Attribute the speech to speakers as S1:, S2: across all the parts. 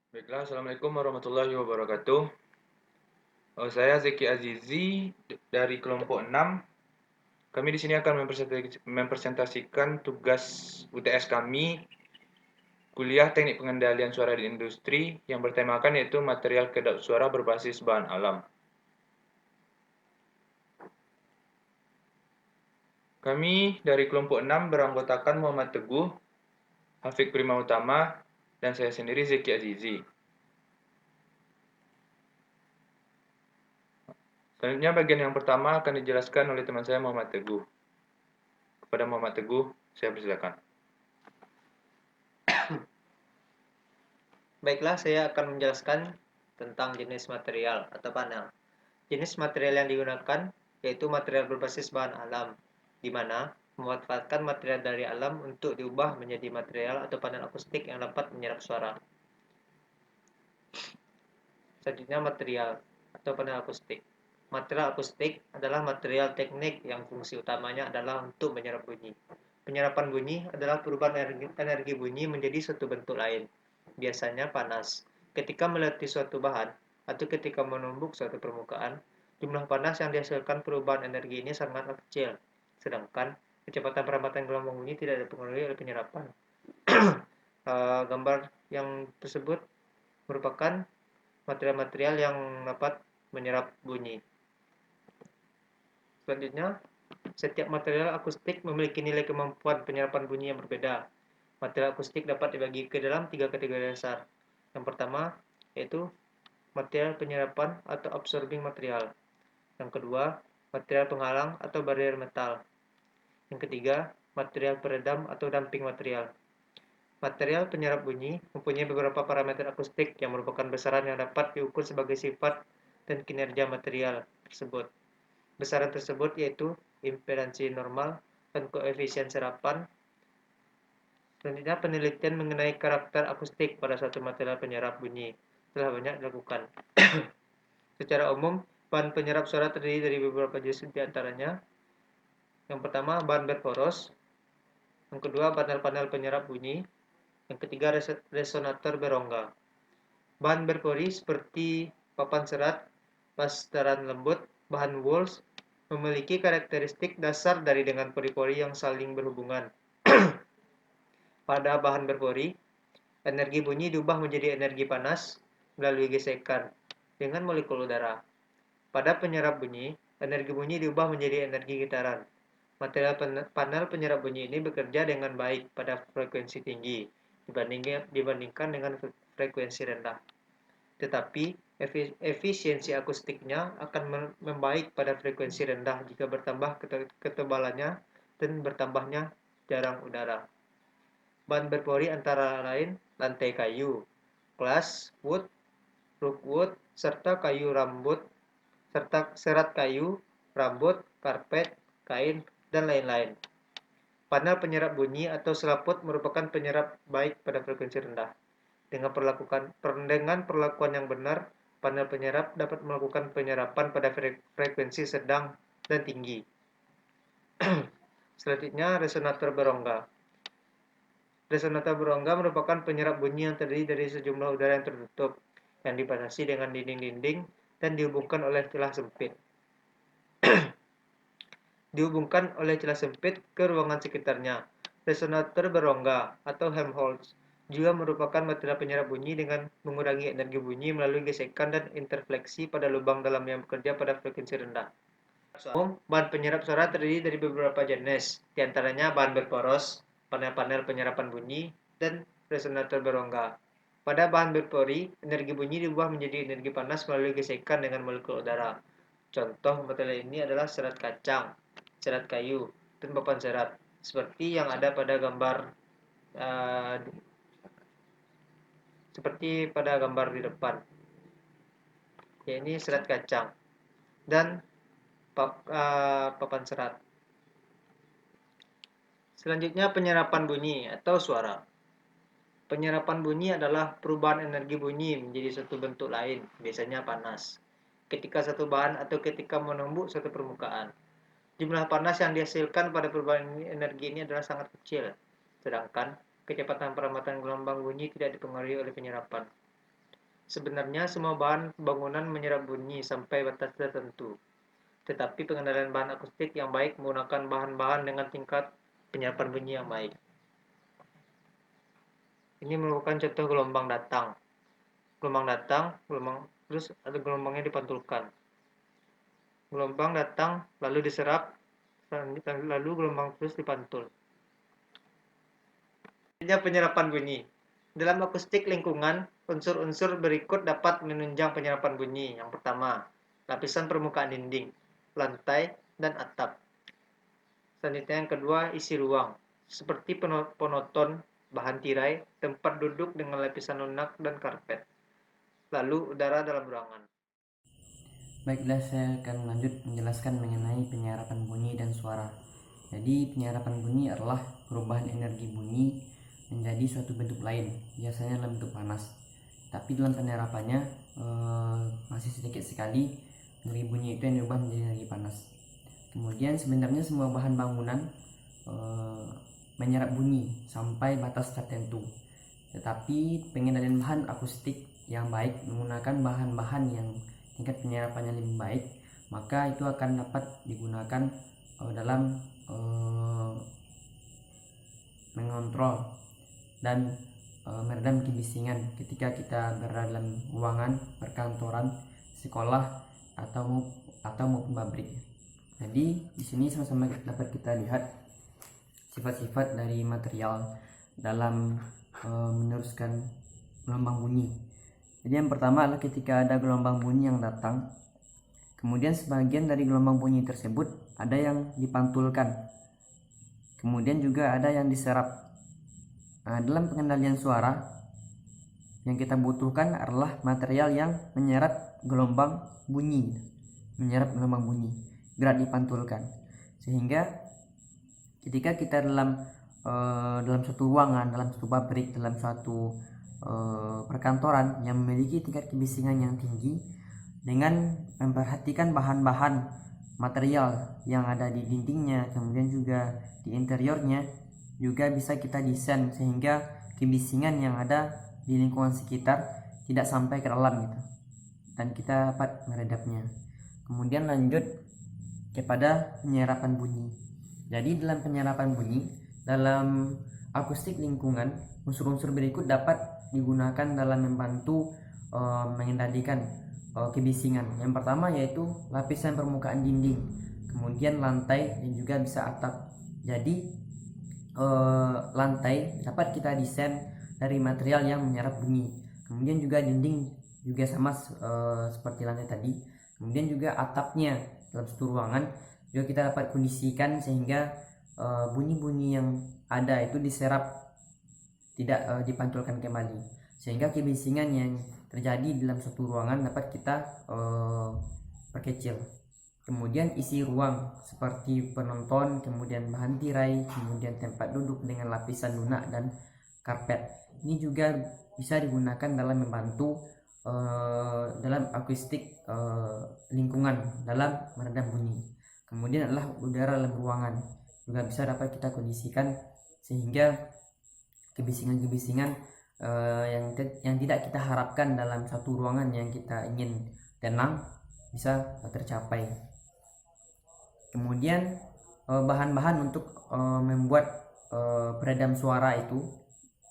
S1: Baiklah, Assalamualaikum warahmatullahi wabarakatuh. Saya Zeki Azizi dari kelompok 6. Kami di sini akan mempresentasikan tugas UTS kami, kuliah Teknik Pengendalian Suara di Industri, yang bertemakan yaitu material kedap suara berbasis bahan alam. Kami dari kelompok 6 beranggotakan Muhammad Teguh, Hafik Prima Utama, dan saya sendiri Zeki Azizi. Selanjutnya bagian yang pertama akan dijelaskan oleh teman saya Muhammad Teguh. Kepada Muhammad Teguh, saya persilakan.
S2: Baiklah, saya akan menjelaskan tentang jenis material atau panel. Jenis material yang digunakan yaitu material berbasis bahan alam, di mana memanfaatkan material dari alam untuk diubah menjadi material atau panel akustik yang dapat menyerap suara. Selanjutnya material atau panel akustik. Material akustik adalah material teknik yang fungsi utamanya adalah untuk menyerap bunyi. Penyerapan bunyi adalah perubahan energi bunyi menjadi suatu bentuk lain, biasanya panas. Ketika melewati suatu bahan atau ketika menumbuk suatu permukaan, jumlah panas yang dihasilkan perubahan energi ini sangatlah kecil, sedangkan kecepatan perambatan gelombang bunyi tidak dipengaruhi oleh penyerapan. Gambar yang tersebut merupakan material-material yang dapat menyerap bunyi. Selanjutnya, setiap material akustik memiliki nilai kemampuan penyerapan bunyi yang berbeda. Material akustik dapat dibagi ke dalam 3 kategori dasar. Yang pertama, yaitu material penyerapan atau absorbing material. Yang kedua, material penghalang atau barrier metal. Yang ketiga, material peredam atau damping material. Material penyerap bunyi mempunyai beberapa parameter akustik yang merupakan besaran yang dapat diukur sebagai sifat dan kinerja material tersebut. Besaran tersebut yaitu impedansi normal dan koefisien serapan. Selanjutnya, penelitian mengenai karakter akustik pada suatu material penyerap bunyi telah banyak dilakukan. Secara umum, bahan penyerap suara terdiri dari beberapa jenis di antaranya. Yang pertama, bahan berporos. Yang kedua, panel-panel penyerap bunyi. Yang ketiga, resonator berongga. Bahan berpori seperti papan serat, plasteran lembut, bahan walls memiliki karakteristik dasar dari dengan pori-pori yang saling berhubungan. Pada bahan berpori, energi bunyi diubah menjadi energi panas melalui gesekan dengan molekul udara. Pada penyerap bunyi, energi bunyi diubah menjadi energi getaran. Material panel penyerap bunyi ini bekerja dengan baik pada frekuensi tinggi dibandingkan dengan frekuensi rendah. Tetapi efisiensi akustiknya akan membaik pada frekuensi rendah jika bertambah ketebalannya dan bertambahnya jarang udara. Bahan berpori antara lain lantai kayu, glass, wood, rookwood, serta kayu rambut, serta serat kayu, rambut, karpet, kain, dan lain-lain. Panel penyerap bunyi atau selaput merupakan penyerap baik pada frekuensi rendah. Dengan perlakuan yang benar, panel penyerap dapat melakukan penyerapan pada frekuensi sedang dan tinggi. Selanjutnya, resonator berongga. Resonator berongga merupakan penyerap bunyi yang terdiri dari sejumlah udara yang tertutup, yang dibatasi dengan dinding-dinding dan dihubungkan oleh celah sempit. Ke ruangan sekitarnya. Resonator berongga atau Helmholtz juga merupakan material penyerap bunyi dengan mengurangi energi bunyi melalui gesekan dan interfleksi pada lubang dalam yang bekerja pada frekuensi rendah. Bahan penyerap suara terdiri dari beberapa jenis, diantaranya bahan berporos, panel-panel penyerapan bunyi, dan resonator berongga. Pada bahan berpori, energi bunyi diubah menjadi energi panas melalui gesekan dengan molekul udara. Contoh material ini adalah serat kacang, serat kayu, dan papan serat, seperti yang ada pada gambar uh, di depan. Ya, ini serat kacang dan papan serat. Selanjutnya, penyerapan bunyi atau suara. Penyerapan bunyi adalah perubahan energi bunyi menjadi suatu bentuk lain, biasanya panas, ketika satu bahan atau ketika menumbuk suatu permukaan. Jumlah panas yang dihasilkan pada perubahan energi ini adalah sangat kecil, sedangkan kecepatan perambatan gelombang bunyi tidak dipengaruhi oleh penyerapan. Sebenarnya semua bahan bangunan menyerap bunyi sampai batas tertentu. Tetapi pengendalian bahan akustik yang baik menggunakan bahan-bahan dengan tingkat penyerapan bunyi yang baik. Ini merupakan contoh gelombang datang. Terus ada gelombangnya dipantulkan. Gelombang datang lalu diserap, lalu gelombang terus dipantul. Penyerapan bunyi. Dalam akustik lingkungan, unsur-unsur berikut dapat menunjang penyerapan bunyi. Yang pertama, lapisan permukaan dinding, lantai, dan atap. Selanjutnya yang kedua, isi ruang, seperti penonton, bahan tirai, tempat duduk dengan lapisan lunak, dan karpet. Lalu udara dalam ruangan.
S3: Baiklah, saya akan lanjut menjelaskan mengenai penyerapan bunyi dan suara. Jadi penyerapan bunyi adalah perubahan energi bunyi menjadi suatu bentuk lain, biasanya dalam bentuk panas. Tapi dalam penyerapannya masih sedikit sekali energi bunyi itu yang diubah menjadi energi panas. Kemudian sebenarnya semua bahan bangunan menyerap bunyi sampai batas tertentu. Tetapi pengendalian bahan akustik yang baik menggunakan bahan-bahan yang tingkat penyerapannya lebih baik, maka itu akan dapat digunakan dalam mengontrol dan meredam kebisingan ketika kita berada dalam ruangan perkantoran, sekolah atau maupun pabrik. Jadi di sini sama-sama dapat kita lihat sifat-sifat dari material dalam meneruskan gelombang bunyi. Jadi yang pertama adalah ketika ada gelombang bunyi yang datang, kemudian sebagian dari gelombang bunyi tersebut ada yang dipantulkan, kemudian juga ada yang diserap. Nah, dalam pengendalian suara yang kita butuhkan adalah material yang menyerap gelombang bunyi, gerak dipantulkan, sehingga ketika kita dalam suatu ruangan, dalam suatu pabrik, dalam suatu perkantoran yang memiliki tingkat kebisingan yang tinggi, dengan memperhatikan bahan-bahan material yang ada di dindingnya, kemudian juga di interiornya, juga bisa kita desain sehingga kebisingan yang ada di lingkungan sekitar tidak sampai ke dalam gitu, dan kita dapat meredamnya. Kemudian lanjut kepada penyerapan bunyi. Jadi dalam penyerapan bunyi, dalam akustik lingkungan, unsur-unsur berikut dapat digunakan dalam membantu mengendalikan kebisingan. Yang pertama yaitu lapisan permukaan dinding, kemudian lantai, dan juga bisa atap. Jadi lantai dapat kita desain dari material yang menyerap bunyi, kemudian juga dinding juga sama seperti lantai tadi, kemudian juga atapnya dalam satu ruangan juga kita dapat kondisikan sehingga bunyi-bunyi yang ada itu diserap, tidak dipantulkan kembali, sehingga kebisingan yang terjadi dalam satu ruangan dapat kita perkecil. Kemudian isi ruang seperti penonton, kemudian bahan tirai, kemudian tempat duduk dengan lapisan lunak dan karpet. Ini juga bisa digunakan dalam membantu dalam akustik lingkungan dalam meredam bunyi. Kemudian adalah udara dalam ruangan, juga bisa dapat kita kondisikan sehingga kebisingan-kebisingan yang tidak kita harapkan dalam satu ruangan yang kita ingin tenang bisa tercapai. Kemudian bahan-bahan untuk membuat peredam suara itu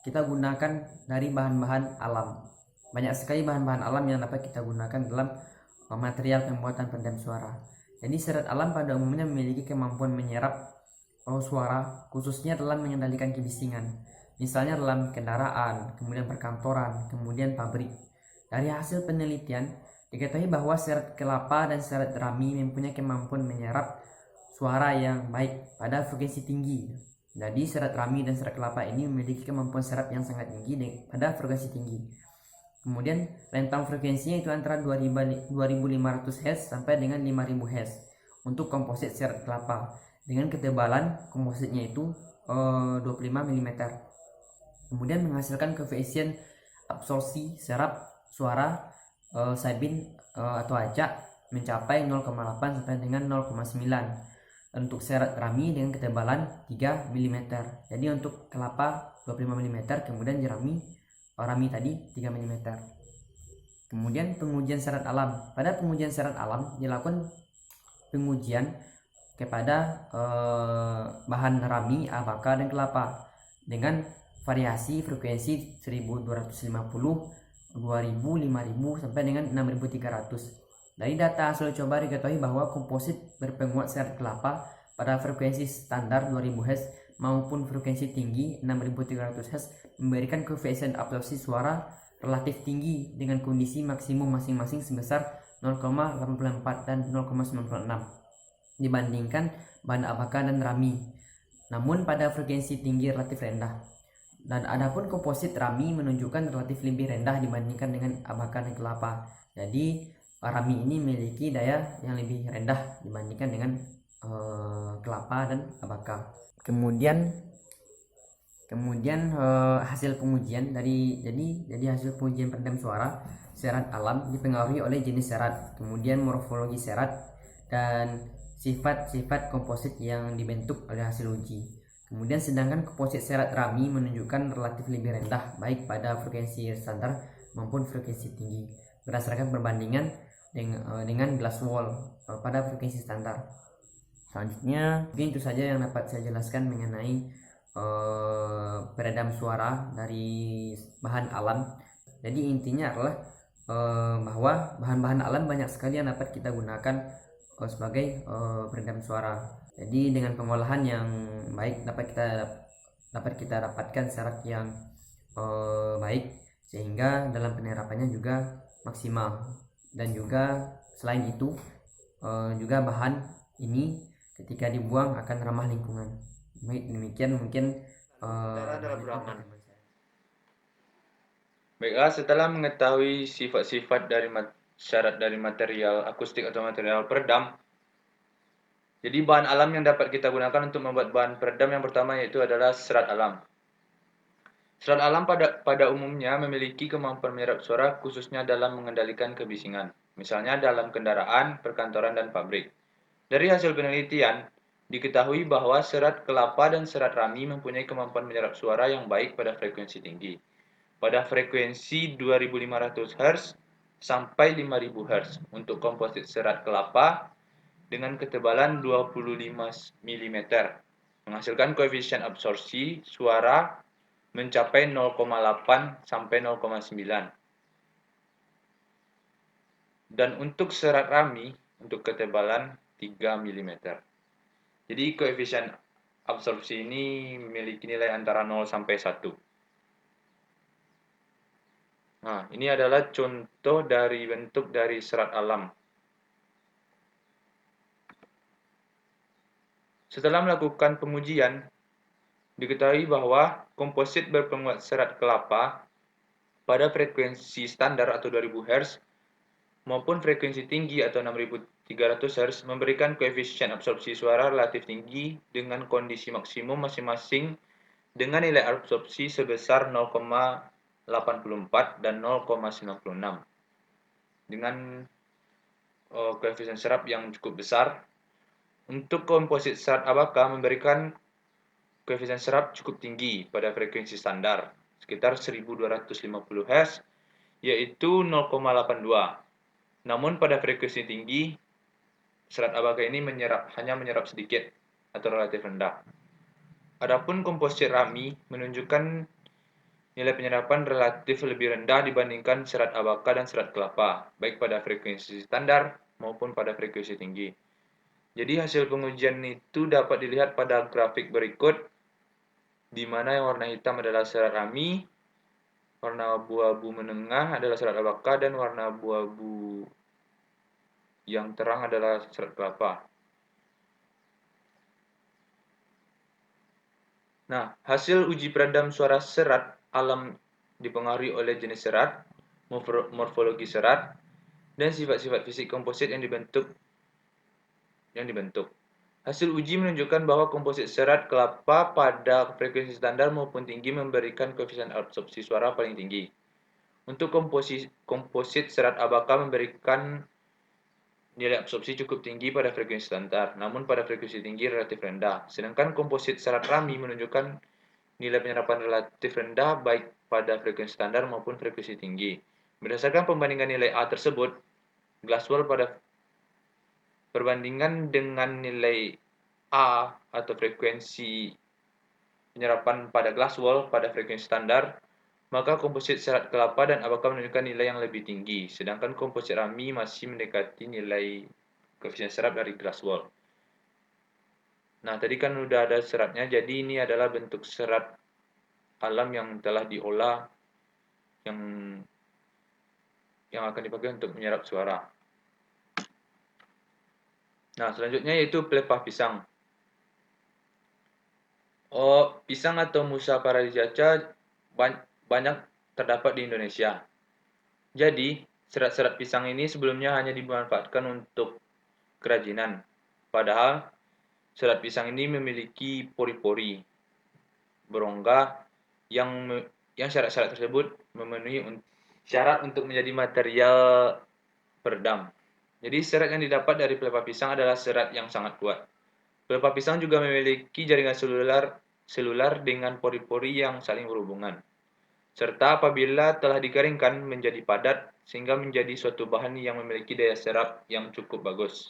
S3: kita gunakan dari bahan-bahan alam. Banyak sekali bahan-bahan alam yang dapat kita gunakan dalam material pembuatan peredam suara. Jadi serat alam pada umumnya memiliki kemampuan menyerap suara, khususnya dalam mengendalikan kebisingan. Misalnya dalam kendaraan, kemudian perkantoran, kemudian pabrik. Dari hasil penelitian, diketahui bahwa serat kelapa dan serat rami mempunyai kemampuan menyerap suara yang baik pada frekuensi tinggi. Jadi serat rami dan serat kelapa ini memiliki kemampuan serap yang sangat tinggi pada frekuensi tinggi. Kemudian rentang frekuensinya itu antara 2500 Hz sampai dengan 5000 Hz untuk komposit serat kelapa, dengan ketebalan kompositnya itu 25 mm. Kemudian menghasilkan koefisien absorpsi serap suara Sabin atau acak mencapai 0,8 sampai dengan 0,9 untuk serat rami dengan ketebalan 3 mm. Jadi untuk kelapa 25 mm, kemudian rami tadi 3 mm. Kemudian pengujian syarat alam. Pada pengujian syarat alam dilakukan pengujian kepada bahan rami, abaka, dan kelapa dengan variasi frekuensi 1250, 2000, 5000 sampai dengan 6300. Dari data hasil coba diketahui bahwa komposit berpenguat syarat kelapa pada frekuensi standar 2000 Hz maupun frekuensi tinggi 6300 Hz memberikan koefisien absorpsi suara relatif tinggi dengan kondisi maksimum masing-masing sebesar 0,84 dan 0,96 dibandingkan bahan abaka dan rami, namun pada frekuensi tinggi relatif rendah. Dan adapun komposit rami menunjukkan relatif lebih rendah dibandingkan dengan abaka dan kelapa. Jadi rami ini memiliki daya yang lebih rendah dibandingkan dengan kelapa dan abaka. Kemudian hasil pengujian jadi hasil pengujian peredam suara syarat alam dipengaruhi oleh jenis syarat, kemudian morfologi syarat, dan sifat-sifat komposit yang dibentuk oleh hasil uji. Kemudian sedangkan komposit syarat rami menunjukkan relatif lebih rendah baik pada frekuensi standar maupun frekuensi tinggi berdasarkan perbandingan dengan glass wall pada frekuensi standar. Selanjutnya mungkin itu saja yang dapat saya jelaskan mengenai peredam suara dari bahan alam. Jadi intinya adalah bahwa bahan-bahan alam banyak sekali yang dapat kita gunakan sebagai peredam suara. Jadi dengan pengolahan yang baik dapat kita dapatkan syarat yang baik sehingga dalam penerapannya juga maksimal. Dan juga selain itu juga bahan ini ketika dibuang akan ramah lingkungan. Baik, demikian mungkin
S2: adalah beraman.
S1: Baiklah, setelah mengetahui sifat-sifat dari syarat dari material akustik atau material peredam, jadi bahan alam yang dapat kita gunakan untuk membuat bahan peredam yang pertama yaitu adalah serat alam. Serat alam pada umumnya memiliki kemampuan menyerap suara khususnya dalam mengendalikan kebisingan, misalnya dalam kendaraan, perkantoran, dan pabrik. Dari hasil penelitian, diketahui bahwa serat kelapa dan serat rami mempunyai kemampuan menyerap suara yang baik pada frekuensi tinggi. Pada frekuensi 2500 Hz sampai 5000 Hz untuk komposit serat kelapa dengan ketebalan 25 mm, menghasilkan koefisien absorpsi suara mencapai 0,8 sampai 0,9. Dan untuk serat rami untuk ketebalan 3 mm. Jadi koefisien absorpsi ini memiliki nilai antara 0 sampai 1. Nah, ini adalah contoh dari bentuk dari serat alam. Setelah melakukan pengujian, diketahui bahwa komposit berpenguat serat kelapa pada frekuensi standar atau 2000 Hz maupun frekuensi tinggi atau 6300 Hz memberikan koefisien absorpsi suara relatif tinggi dengan kondisi maksimum masing-masing dengan nilai absorpsi sebesar 0,84 dan 0,96 dengan koefisien serap yang cukup besar. Untuk komposit serat abaka memberikan koefisien serap cukup tinggi pada frekuensi standar sekitar 1250 Hz yaitu 0,82. Namun pada frekuensi tinggi serat abaka ini hanya menyerap sedikit atau relatif rendah. Adapun komposit rami menunjukkan nilai penyerapan relatif lebih rendah dibandingkan serat abaka dan serat kelapa, baik pada frekuensi standar maupun pada frekuensi tinggi. Jadi hasil pengujian itu dapat dilihat pada grafik berikut, di mana yang warna hitam adalah serat rami, warna abu-abu menengah adalah serat abaka, dan warna abu-abu yang terang adalah serat kelapa. Nah, hasil uji peredam suara serat alam dipengaruhi oleh jenis serat, morfologi serat, dan sifat-sifat fisik komposit yang dibentuk. Hasil uji menunjukkan bahwa komposit serat kelapa pada frekuensi standar maupun tinggi memberikan koefisien absorpsi suara paling tinggi. Untuk komposit serat abaka memberikan nilai absorpsi cukup tinggi pada frekuensi standar, namun pada frekuensi tinggi relatif rendah. Sedangkan komposit serat rami menunjukkan nilai penyerapan relatif rendah baik pada frekuensi standar maupun frekuensi tinggi. Berdasarkan pembandingan nilai A tersebut, Glasswell pada perbandingan dengan nilai A atau frekuensi penyerapan pada Glasswell pada frekuensi standar, maka komposit serat kelapa dan abaka menunjukkan nilai yang lebih tinggi, sedangkan komposit rami masih mendekati nilai koefisien serap dari Glasswell. Nah, tadi kan udah ada seratnya, jadi ini adalah bentuk serat alam yang telah diolah yang akan dipakai untuk menyerap suara. Nah, selanjutnya yaitu pelepah pisang. Pisang atau Musa paradisaca banyak terdapat di Indonesia. Jadi, serat-serat pisang ini sebelumnya hanya dimanfaatkan untuk kerajinan. Padahal, serat pisang ini memiliki pori-pori berongga yang syarat-syarat tersebut memenuhi syarat untuk menjadi material peredam. Jadi, serat yang didapat dari pelepah pisang adalah serat yang sangat kuat. Pelepah pisang juga memiliki jaringan selular dengan pori-pori yang saling berhubungan. Serta apabila telah dikeringkan menjadi padat sehingga menjadi suatu bahan yang memiliki daya serap yang cukup bagus.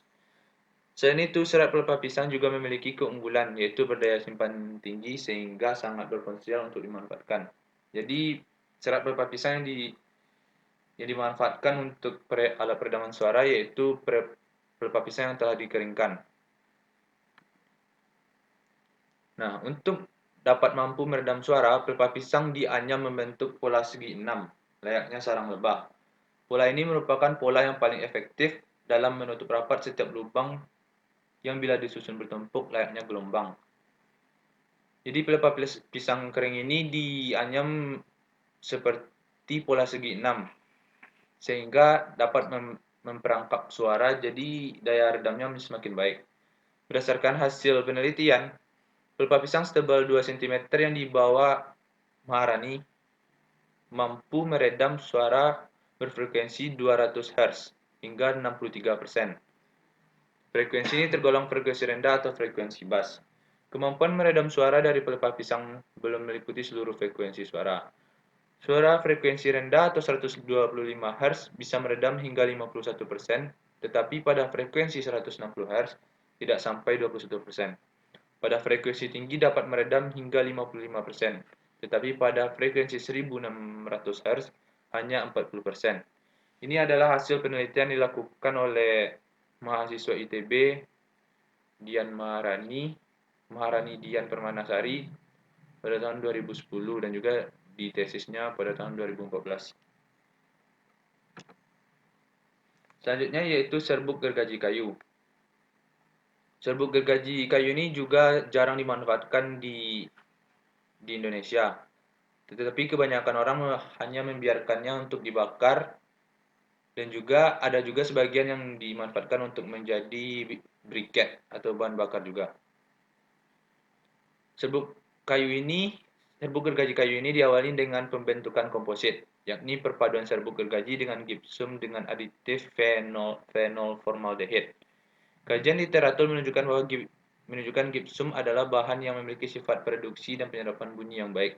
S1: Selain itu, serat pelepah pisang juga memiliki keunggulan yaitu berdaya simpan tinggi sehingga sangat berpotensial untuk dimanfaatkan. Jadi, serat pelepah pisang yang dimanfaatkan untuk alat peredaman suara yaitu pelepah pisang yang telah dikeringkan. Nah, untuk dapat mampu meredam suara, pelepah pisang dianyam membentuk pola segi 6, layaknya sarang lebah. Pola ini merupakan pola yang paling efektif dalam menutup rapat setiap lubang yang bila disusun bertumpuk layaknya gelombang. Jadi pelepah pisang kering ini dianyam seperti pola segi 6, sehingga dapat memperangkap suara, jadi daya redamnya semakin baik. Berdasarkan hasil penelitian, pelepah pisang setebal 2 cm yang dibawa Maharani mampu meredam suara berfrekuensi 200 Hz hingga 63%. Frekuensi ini tergolong frekuensi rendah atau frekuensi bass. Kemampuan meredam suara dari pelepah pisang belum meliputi seluruh frekuensi suara. Suara frekuensi rendah atau 125 Hz bisa meredam hingga 51%, tetapi pada frekuensi 160 Hz tidak sampai 21%. Pada frekuensi tinggi dapat meredam hingga 55%, tetapi pada frekuensi 1600 Hz hanya 40%. Ini adalah hasil penelitian dilakukan oleh mahasiswa ITB, Dian Maharani Dian Permanasari pada tahun 2010 dan juga di tesisnya pada tahun 2014. Selanjutnya yaitu serbuk gergaji kayu. Serbuk gergaji kayu ini juga jarang dimanfaatkan di Indonesia. Tetapi kebanyakan orang hanya membiarkannya untuk dibakar dan juga ada juga sebagian yang dimanfaatkan untuk menjadi briket atau bahan bakar juga. Serbuk gergaji kayu ini diawali dengan pembentukan komposit, yakni perpaduan serbuk gergaji dengan gipsum dengan aditif fenol formaldehyde. Kajian literatur menunjukkan gipsum adalah bahan yang memiliki sifat pereduksi dan penyerapan bunyi yang baik.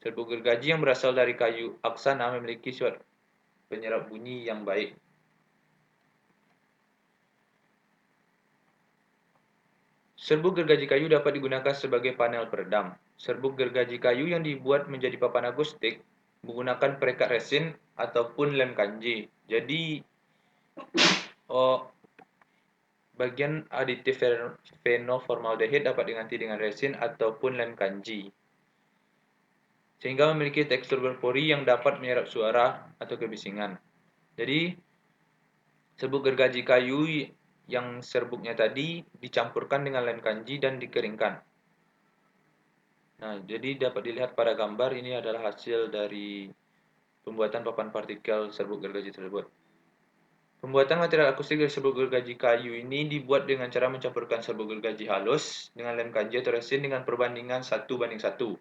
S1: Serbuk gergaji yang berasal dari kayu aksana memiliki sifat penyerap bunyi yang baik. Serbuk gergaji kayu dapat digunakan sebagai panel peredam. Serbuk gergaji kayu yang dibuat menjadi papan akustik menggunakan perekat resin ataupun lem kanji. Jadi, bagian aditif fenoformaldehyde dapat diganti dengan resin ataupun lem kanji, sehingga memiliki tekstur berpori yang dapat menyerap suara atau kebisingan. Jadi, serbuk gergaji kayu yang serbuknya tadi dicampurkan dengan lem kanji dan dikeringkan. Nah, jadi dapat dilihat pada gambar ini adalah hasil dari pembuatan papan partikel serbuk gergaji tersebut. Pembuatan material akustik dari serbuk gergaji kayu ini dibuat dengan cara mencampurkan serbuk gergaji halus dengan lem kanji atau resin dengan perbandingan 1:1.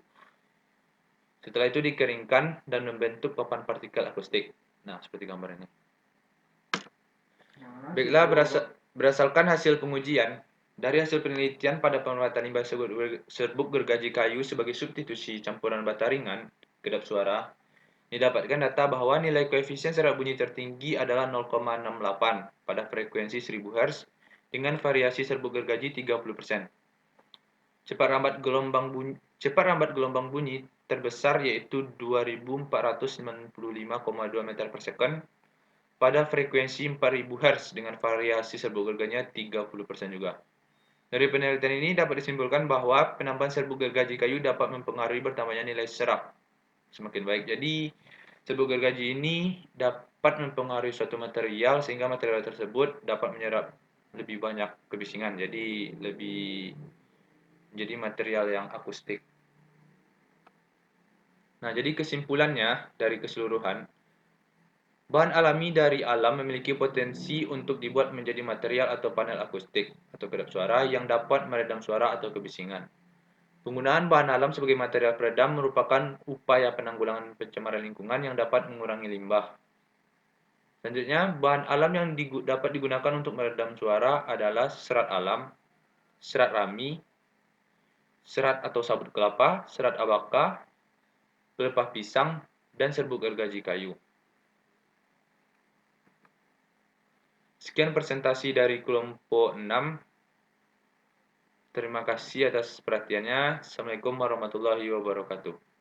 S1: Setelah itu dikeringkan dan membentuk papan partikel akustik. Nah, seperti gambar ini. Baiklah, berdasarkan hasil pengujian, dari hasil penelitian pada pemanfaatan limbah serbuk gergaji kayu sebagai substitusi campuran bata ringan kedap suara, Didapatkan data bahwa nilai koefisien serat bunyi tertinggi adalah 0,68 pada frekuensi 1000 Hz dengan variasi serbuk gergaji 30%. Cepat rambat gelombang bunyi terbesar yaitu 2495,2 meter per second pada frekuensi 4000 Hz dengan variasi serbuk gergajinya 30% juga. Dari penelitian ini dapat disimpulkan bahwa penambahan serbuk gergaji kayu dapat mempengaruhi bertambahnya nilai serat semakin baik. Jadi, serbuk gergaji ini dapat mempengaruhi suatu material sehingga material tersebut dapat menyerap lebih banyak kebisingan. Jadi, jadi material yang akustik. Nah, jadi kesimpulannya dari keseluruhan, bahan alami dari alam memiliki potensi untuk dibuat menjadi material atau panel akustik atau kedap suara yang dapat meredam suara atau kebisingan. Penggunaan bahan alam sebagai material peredam merupakan upaya penanggulangan pencemaran lingkungan yang dapat mengurangi limbah. Selanjutnya, bahan alam yang dapat digunakan untuk meredam suara adalah serat alam, serat rami, serat atau sabut kelapa, serat abaka, pelepah pisang, dan serbuk gergaji kayu. Sekian presentasi dari kelompok 6. Terima kasih atas perhatiannya. Assalamualaikum warahmatullahi wabarakatuh.